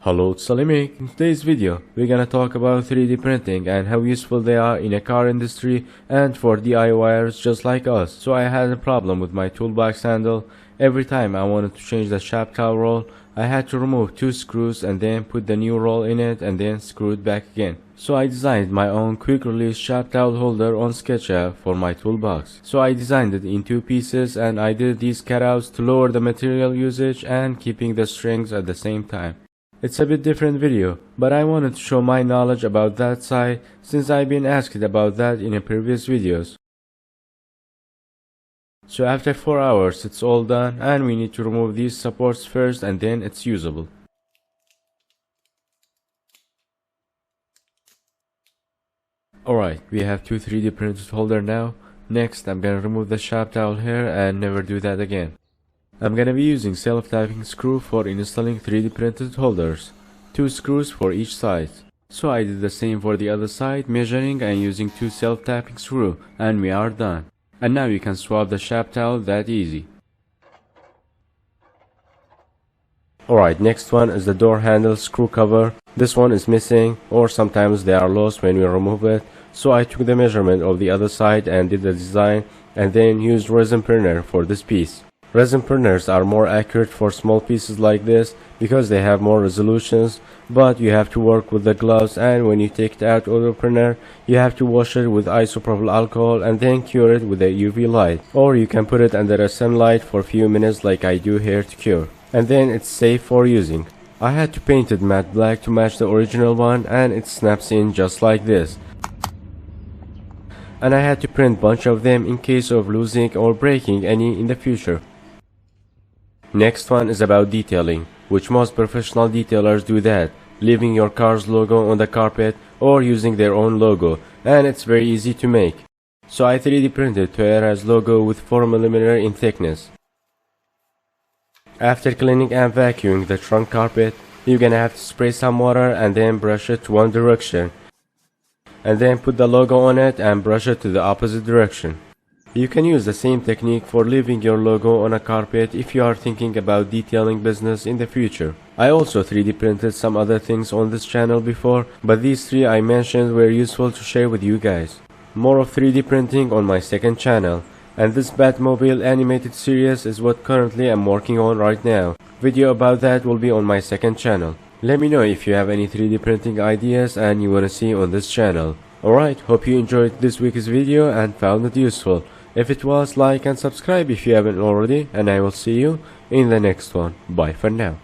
Hello, it's Salimik. In today's video, we're gonna talk about 3D printing and how useful they are in a car industry and for DIYers just like us. So I had a problem with my toolbox handle. Every time I wanted to change the shaft cowl roll, I had to remove 2 screws and then put the new roll in it and then screw it back again. So I designed my own quick release shaft cowl holder on SketchUp for my toolbox. So I designed it in 2 pieces and I did these cutouts to lower the material usage and keeping the strings at the same time. It's a bit different video, but I wanted to show my knowledge about that side since I've been asked about that in previous videos. So after 4 hours it's all done and we need to remove these supports first and then it's usable. Alright, we have 2 3D printed holder now. Next I'm gonna remove the shaft cowl here and never do that again. I'm gonna be using self-tapping screw for installing 3D printed holders. 2 screws for each side. So I did the same for the other side, measuring and using 2 self-tapping screw, and we are done. And now you can swap the shaft cowl that easy. Alright, next one is the door handle screw cover. This one is missing, or sometimes they are lost when we remove it. So I took the measurement of the other side and did the design, and then used resin printer for this piece. Resin printers are more accurate for small pieces like this because they have more resolutions, but you have to work with the gloves, and when you take it out of the printer you have to wash it with isopropyl alcohol and then cure it with a UV light, or you can put it under a sunlight for a few minutes like I do here to cure, and then it's safe for using. I had to paint it matte black to match the original one, and it snaps in just like this. And I had to print bunch of them in case of losing or breaking any in the future. Next one is about detailing, which most professional detailers do that, leaving your car's logo on the carpet or using their own logo, and it's very easy to make. So I 3D printed Toyota's logo with 4mm in thickness. After cleaning and vacuuming the trunk carpet, you're gonna have to spray some water and then brush it to one direction, and then put the logo on it and brush it to the opposite direction. You can use the same technique for leaving your logo on a carpet if you are thinking about detailing business in the future. I also 3D printed some other things on this channel before, but these 3 I mentioned were useful to share with you guys. More of 3D printing on my second channel, and this Batmobile animated series is what currently I'm working on right now. Video about that will be on my second channel. Let me know if you have any 3D printing ideas and you wanna see on this channel. Alright, hope you enjoyed this week's video and found it useful. If it was, like and subscribe if you haven't already, and I will see you in the next one. Bye for now.